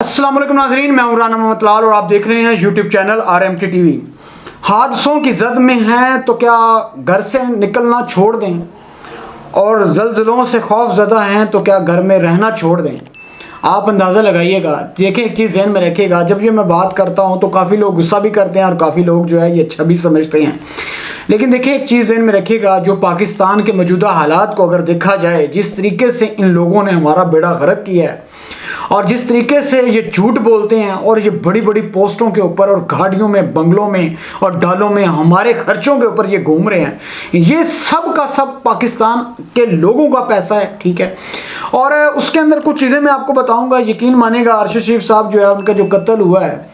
अस्सलाम वालेकुम नाज़रीन, मैं हूं राना मोहम्मद लाल और आप देख रहे हैं यूट्यूब चैनल RMT टीवी। हादसों की जद में हैं तो क्या घर से निकलना छोड़ दें, और ज़लज़लों से खौफ ज़दा हैं तो क्या घर में रहना छोड़ दें। आप अंदाज़ा लगाइएगा। देखिए, एक चीज़ ज़हन में रखिएगा, जब ये मैं बात करता हूँ तो काफ़ी लोग गुस्सा भी करते हैं और काफ़ी लोग जो है ये अच्छा भी समझते हैं। लेकिन देखिए, एक चीज़ ज़हन में रखिएगा, जो पाकिस्तान के मौजूदा हालात को अगर देखा जाए, जिस तरीके से इन लोगों ने हमारा बेड़ा गर्क किया है और जिस तरीके से ये झूठ बोलते हैं और ये बड़ी बड़ी पोस्टों के ऊपर और गाड़ियों में, बंगलों में और डालों में हमारे खर्चों के ऊपर ये घूम रहे हैं, ये सब का सब पाकिस्तान के लोगों का पैसा है, ठीक है। और उसके अंदर कुछ चीज़ें मैं आपको बताऊंगा। यकीन मानेगा, अरशद शरीफ साहब जो है उनका जो कत्ल हुआ है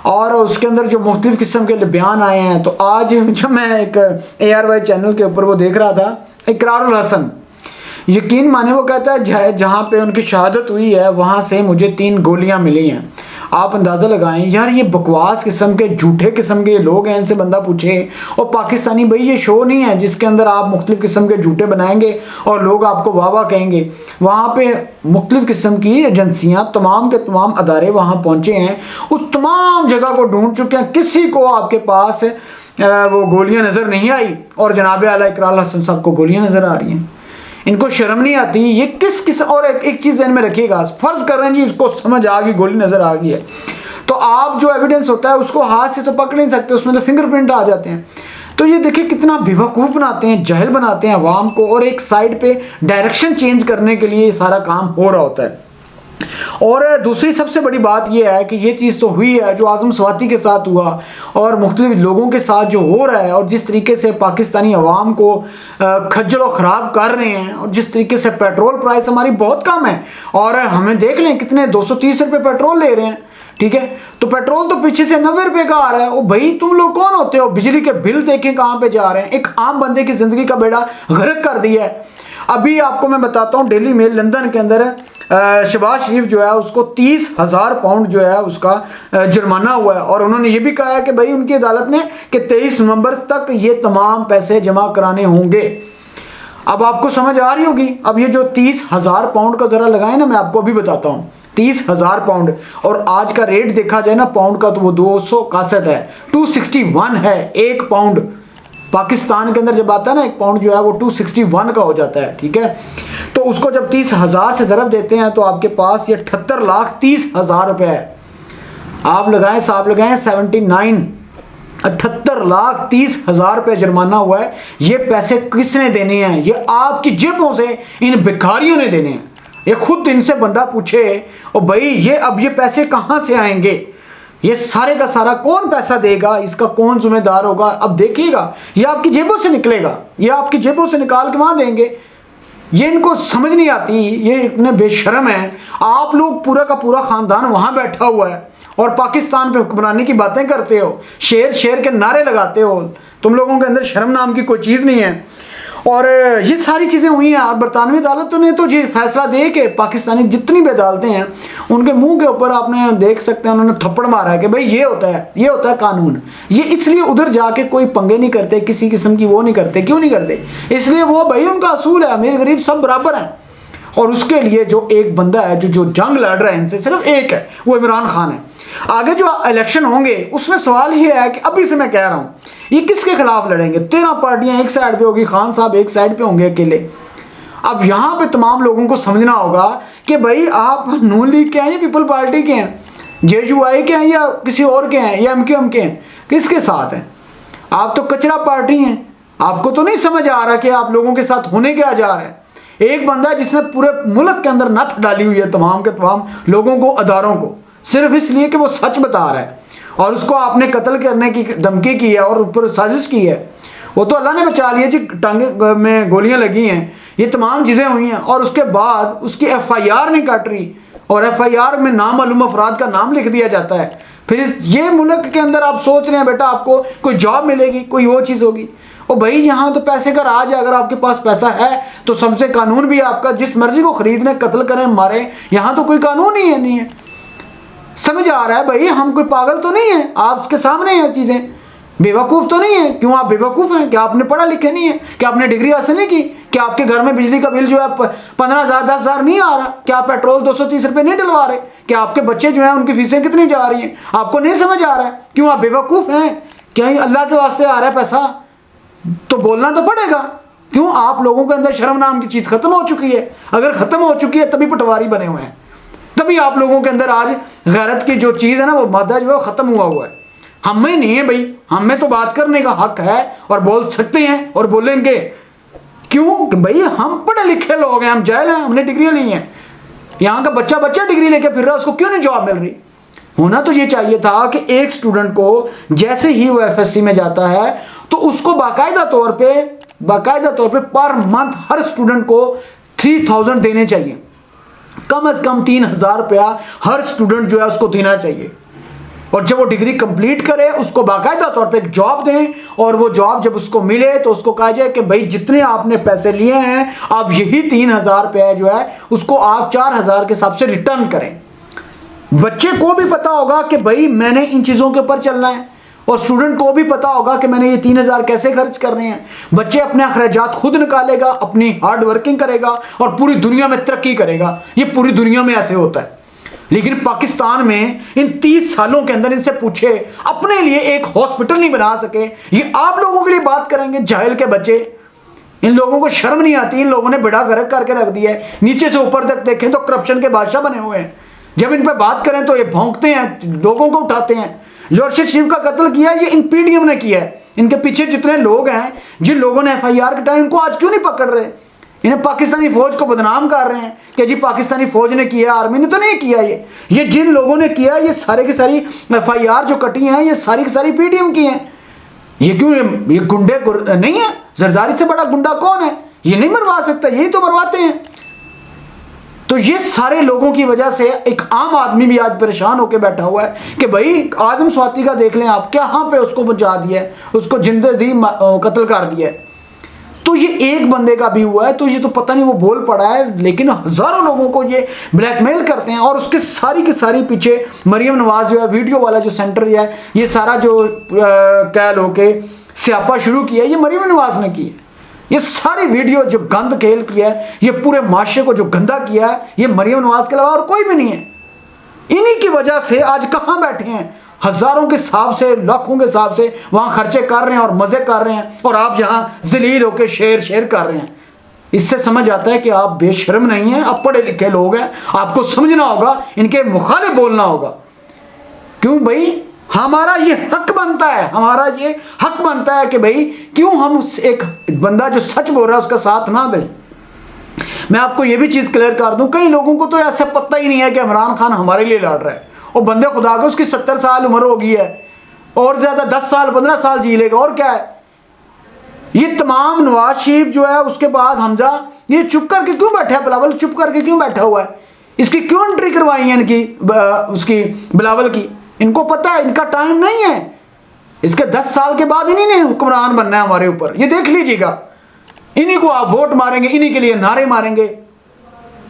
और उसके अंदर जो मुख्तलिफ किस्म के बयान आए हैं, तो आज जब मैं एक ARY चैनल के ऊपर वो देख रहा था, इकरारुल हसन, यकीन माने वो कहता है जहाँ पे उनकी शहादत हुई है वहाँ से मुझे 3 गोलियाँ मिली हैं। आप अंदाज़ा लगाएं यार, ये बकवास किस्म के, झूठे किस्म के लोग हैं। इनसे बंदा पूछे, और पाकिस्तानी भाई ये शो नहीं है जिसके अंदर आप मुख्तलिफ किस्म के झूठे बनाएंगे और लोग आपको वाह वाह कहेंगे। वहाँ पे मुख्तलिफ किस्म की एजेंसियाँ, तमाम के तमाम अदारे वहाँ पहुँचे हैं, उस तमाम जगह को ढूंढ चुके हैं, किसी को आपके पास वो गोलियाँ नज़र नहीं आई, और जनाब आला इकरारुल हसन साहब को गोलियाँ नज़र आ रही हैं। इनको शर्म नहीं आती। ये किस और एक चीज़ ध्यान में रखिएगा, फर्ज कर रहे हैं जी इसको समझ आ गई, गोली नज़र आ गई है, तो आप जो एविडेंस होता है उसको हाथ से तो पकड़ नहीं सकते, उसमें तो फिंगरप्रिंट आ जाते हैं। तो ये देखिए कितना बेवकूफ़ बनाते हैं, जाहिल बनाते हैं अवाम को, और एक साइड पे डायरेक्शन चेंज करने के लिए ये सारा काम हो रहा होता है। और दूसरी सबसे बड़ी बात यह है कि ये चीज़ तो हुई है जो आज़म स्वाति के साथ हुआ और मुख्तलिफ लोगों के साथ जो हो रहा है, और जिस तरीके से पाकिस्तानी अवाम को खज्जल और ख़राब कर रहे हैं, और जिस तरीके से पेट्रोल प्राइस हमारी बहुत कम है, और हमें देख लें कितने 230 रुपये पेट्रोल ले रहे हैं, ठीक है। तो पेट्रोल तो पीछे से 90 रुपये का आ रहा है। ओ भाई, तुम लोग कौन होते हो? बिजली के बिल देखें कहाँ पे जा रहे हैं। एक आम बंदे की ज़िंदगी का बेड़ा गर्क कर दिया है। अभी आपको मैं बताता हूँ, डेली मेल लंदन के अंदर शहबाज शरीफ जो है उसको 30,000 पाउंड जो है उसका जुर्माना हुआ है, और उन्होंने ये भी कहा है कि भाई उनकी अदालत ने कि 23 नवंबर तक ये तमाम पैसे जमा कराने होंगे। अब आपको समझ आ रही होगी। अब ये जो 30,000 पाउंड का जरा लगाए ना, मैं आपको अभी बताता हूँ, 30,000 पाउंड, और आज का रेट देखा जाए ना पाउंड का, तो वो 261 है, 261 है एक पाउंड। पाकिस्तान के अंदर जब आता है ना एक पाउंड जो है वो 261 का हो जाता है, ठीक है। तो उसको जब 30,000 से ज़रब देते हैं तो आपके पास ये 78,30,000 रुपये है। आप लगाएं, साहब लगाएं 79, 78,30,000 रुपये जुर्माना हुआ है। ये पैसे किसने देने हैं? ये आपकी जेबों से इन भिखारियों ने देने हैं। ये खुद इनसे बंदा पूछे, और भाई ये अब ये पैसे कहाँ से आएंगे? ये सारे का सारा कौन पैसा देगा? इसका कौन जिम्मेदार होगा? अब देखिएगा, ये आपकी जेबों से निकलेगा, ये आपकी जेबों से निकाल के वहाँ देंगे। ये इनको समझ नहीं आती, ये इतने बेशर्म हैं। आप लोग पूरा का पूरा ख़ानदान वहाँ बैठा हुआ है और पाकिस्तान पे हुक्मरानी की बातें करते हो, शेर शेर के नारे लगाते हो। तुम लोगों के अंदर शर्म नाम की कोई चीज़ नहीं है। और ये सारी चीज़ें हुई हैं। और बरतानवी अदालतों ने तो ये फैसला दे के पाकिस्तानी जितनी भी अदालतें हैं उनके मुंह के ऊपर आपने देख सकते हैं उन्होंने थप्पड़ मारा है कि भाई ये होता है, ये होता है कानून। ये इसलिए उधर जाके कोई पंगे नहीं करते, किसी किस्म की वो नहीं करते। क्यों नहीं करते? इसलिए वो भाई उनका असूल है, अमीर गरीब सब बराबर हैं। और उसके लिए जो एक बंदा है जो जंग लड़ रहा है इनसे, सिर्फ एक है, वो इमरान खान है। आगे जो इलेक्शन होंगे उसमें सवाल ये है कि अभी से मैं कह रहा हूँ, ये किसके खिलाफ लड़ेंगे? 13 पार्टियां एक साइड पे होगी, खान साहब एक साइड पे होंगे अकेले। अब यहाँ पे तमाम लोगों को समझना होगा कि भाई आप नून लीग के हैं या पीपल पार्टी के हैं, JUI के हैं या किसी और के हैं, या MQM के हैं, किसके साथ हैं? आप तो कचरा पार्टी हैं। आपको तो नहीं समझ आ रहा कि आप लोगों के साथ होने क्या जा रहा है। एक बंदा जिसने पूरे मुल्क के अंदर नथ डाली हुई है तमाम के तमाम लोगों को, अदारों को, सिर्फ इसलिए कि वो सच बता रहा है, और उसको आपने कत्ल करने की धमकी की है और ऊपर साजिश की है। वो तो अल्लाह ने बचा लिया जी, टांगे में गोलियां लगी हैं, ये तमाम चीज़ें हुई हैं, और उसके बाद उसकी FIR नहीं काट रही, और FIR में नामालूम अफराद का नाम लिख दिया जाता है। फिर ये मुल्क के अंदर आप सोच रहे हैं बेटा आपको कोई जॉब मिलेगी, कोई वो चीज़ होगी। और भाई यहाँ तो पैसे का राज है। अगर आपके पास पैसा है तो सबसे कानून भी आपका, जिस मर्जी को खरीदने, कत्ल करें, मारें, यहाँ तो कोई कानून ही है, नहीं है। समझ आ रहा है भाई, हम कोई पागल तो नहीं है, आपके सामने हैं चीज़ें। बेवकूफ़ तो नहीं है। क्यों आप बेवकूफ़ हैं? क्या आपने पढ़ा लिखे नहीं है? क्या आपने डिग्री हासिल नहीं की? क्या आपके घर में बिजली का बिल जो है 15,000 10,000 नहीं आ रहा? क्या पेट्रोल 230 रुपये नहीं डलवा रहे? कि आपके बच्चे जो हैं उनकी फीसें कितनी जा रही हैं, आपको नहीं समझ आ रहा है। क्यों आप बेवकूफ़ हैं? क्या अल्लाह के वास्ते आ रहा है पैसा तो बोलना तो पड़ेगा। क्यों आप लोगों के अंदर शर्म नाम की चीज़ खत्म हो चुकी है? अगर खत्म हो चुकी है तभी पटवारी बने हुए हैं, तभी आप लोगों के अंदर आज गैरत की जो चीज़ है ना वो मादा जो है खत्म हुआ है। हम में नहीं है भाई, हमें तो बात करने का हक है और बोल सकते हैं और बोलेंगे। क्यों? भाई हम पढ़े लिखे लोग हैं, हम जाहिल हैं, हमने डिग्रियां ली हैं। यहाँ का बच्चा डिग्री लेके फिर रहा है, उसको क्यों नहीं जॉब मिल रही? होना तो ये चाहिए था कि एक स्टूडेंट को जैसे ही वो एफएससी में जाता है तो उसको बाकायदा तौर पे पर मंथ हर स्टूडेंट को 3000 देने चाहिए, कम से कम 3000 रुपया हर स्टूडेंट जो है उसको देना चाहिए। और जब वो डिग्री कंप्लीट करे उसको बाकायदा तौर पे एक जॉब दें, और वो जॉब जब उसको मिले तो उसको कहा जाए कि भाई जितने आपने पैसे लिए हैं अब यही 3000 रुपये जो है उसको आप 4000 के हिसाब से रिटर्न करें। बच्चे को भी पता होगा कि भाई मैंने इन चीज़ों के ऊपर चलना है, और स्टूडेंट को भी पता होगा कि मैंने ये 3000 कैसे खर्च करने हैं। बच्चे अपने अखराजात खुद निकालेगा, अपनी हार्ड वर्किंग करेगा और पूरी दुनिया में तरक्की करेगा। ये पूरी दुनिया में ऐसे होता है। लेकिन पाकिस्तान में इन 30 सालों के अंदर इनसे पूछे अपने लिए एक हॉस्पिटल नहीं बना सके। ये आप लोगों के लिए बात करेंगे, जाहिल के बच्चे। इन लोगों को शर्म नहीं आती, इन लोगों ने बेड़ा गर्क करके रख दिया है। नीचे से ऊपर तक देखें तो करप्शन के बादशाह बने हुए हैं। जब इन पर बात करें तो ये भौंकते हैं, लोगों को उठाते हैं। जो अर्शद शरीफ का कत्ल किया ये इन पीडीएम ने किया है। इनके पीछे जितने लोग हैं, जिन लोगों ने FIR कटाई, इनको आज क्यों नहीं पकड़ रहे? इन्हें पाकिस्तानी फौज को बदनाम कर रहे हैं कि जी पाकिस्तानी फौज ने किया, आर्मी ने तो नहीं किया। ये जिन लोगों ने किया ये सारे की सारी FIR जो कटी हैं ये सारी की सारी पीडीएम की हैं। ये क्यों? ये गुंडे नहीं है? जरदारी से बड़ा गुंडा कौन है? ये नहीं मरवा सकता, यही तो मरवाते हैं। तो ये सारे लोगों की वजह से एक आम आदमी भी आज परेशान होकर बैठा हुआ है कि भाई आजम स्वाति का देख लें आप, क्या यहाँ पे उसको बचा दिया है, उसको जिंदे जी कत्ल कर दिया है। तो ये एक बंदे का भी हुआ है तो ये तो पता नहीं वो बोल पड़ा है, लेकिन हजारों लोगों को ये ब्लैकमेल करते हैं। और उसके सारी की सारी पीछे मरियम नवाज जो है, वीडियो वाला जो सेंटर है, ये सारा जो कह लो के स्यापा शुरू किया है ये मरियम नवाज ने की है। ये सारी वीडियो जो गंद खेल किया है, ये पूरे माशरे को जो गंदा किया है, ये मरियम नवाज के अलावा और कोई भी नहीं है। इन्हीं की वजह से आज कहाँ बैठे हैं, हजारों के हिसाब से, लाखों के हिसाब से वहां खर्चे कर रहे हैं और मजे कर रहे हैं, और आप यहाँ जलील होकर शेर कर रहे हैं। इससे समझ आता है कि आप बेशर्म नहीं हैं, आप पढ़े लिखे लोग हैं, आपको समझना होगा, इनके मुखालिफ बोलना होगा। क्यों भाई? हमारा ये हक बनता है, कि भाई क्यों हम एक बंदा जो सच बोल रहा है उसका साथ ना दें। मैं आपको ये भी चीज क्लियर कर दूं, कई लोगों को तो ऐसा पता ही नहीं है कि इमरान खान हमारे लिए लड़ रहा है। और बंदे खुदा के उसकी 70 साल उम्र हो गई है, और ज्यादा 10 साल 15 साल जी लेगा, और क्या है। ये तमाम नवाज शरीफ जो है, उसके बाद हमजा, ये चुप करके क्यों बैठा है? बिलावल चुप करके क्यों बैठा हुआ है? इसकी क्यों एंट्री करवाई है इनकी, उसकी बिलावल की? इनको पता है इनका टाइम नहीं है, इसके 10 साल के बाद इन्हीं ने हुक्मरान बनना है हमारे ऊपर, ये देख लीजिएगा। इन्हीं को आप वोट मारेंगे, इन्हीं के लिए नारे मारेंगे,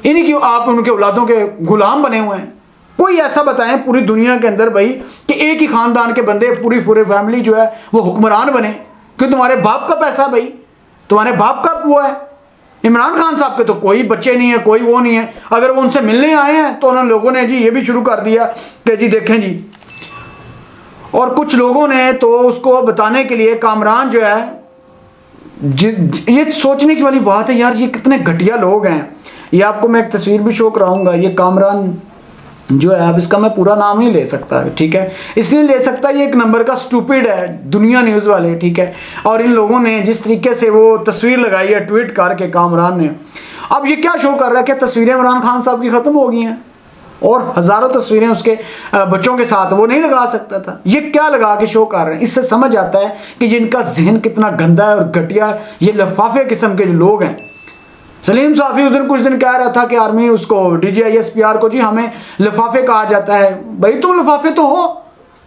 इन्हीं की आप उनके औलादों के गुलाम बने हुए हैं। कोई ऐसा बताएं पूरी दुनिया के अंदर भाई कि एक ही खानदान के बंदे, पूरी फैमिली जो है वो हुक्मरान बने। क्यों? तुम्हारे बाप का पैसा भाई, तुम्हारे बाप का वो है। इमरान खान साहब के तो कोई बच्चे नहीं है, कोई वो नहीं है। अगर वो उनसे मिलने आए हैं तो उन लोगों ने जी ये भी शुरू कर दिया कि जी देखें जी, और कुछ लोगों ने तो उसको बताने के लिए कामरान जो है, ये सोचने की वाली बात है यार, ये कितने घटिया लोग हैं। ये आपको मैं एक तस्वीर भी शो कराऊंगा। ये कामरान जो है, अब इसका मैं पूरा नाम नहीं ले सकता, ठीक है, इसलिए ले सकता, ये एक नंबर का स्टूपिड है, दुनिया न्यूज़ वाले, ठीक है। और इन लोगों ने जिस तरीके से वो तस्वीर लगाई है ट्वीट करके कामरान ने, अब ये क्या शो कर रहा है कि तस्वीरें इमरान खान साहब की ख़त्म हो गई हैं और हज़ारों तस्वीरें उसके बच्चों के साथ वो नहीं लगा सकता था। ये क्या लगा के शो कर रहे हैं? इससे समझ आता है कि जिनका जहन कितना गंदा है और घटिया, ये लफाफे किस्म के लोग हैं। सलीम साफी उस दिन कुछ दिन कह रहा था कि आर्मी उसको DGISPR को जी हमें लिफाफे कहा जाता है। भाई तुम लिफाफे तो हो,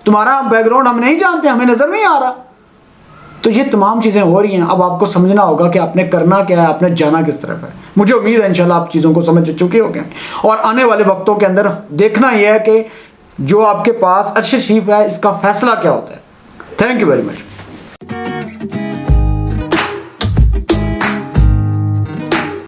तुम्हारा बैकग्राउंड हम नहीं जानते, हमें नजर नहीं आ रहा। तो ये तमाम चीज़ें हो रही हैं। अब आपको समझना होगा कि आपने करना क्या है, आपने जाना किस तरफ है। मुझे उम्मीद है इंशाल्लाह आप चीज़ों को समझ चुके होंगे, और आने वाले वक्तों के अंदर देखना यह है कि जो आपके पास अर्शद शरीफ है इसका फैसला क्या होता है। Thank you very much.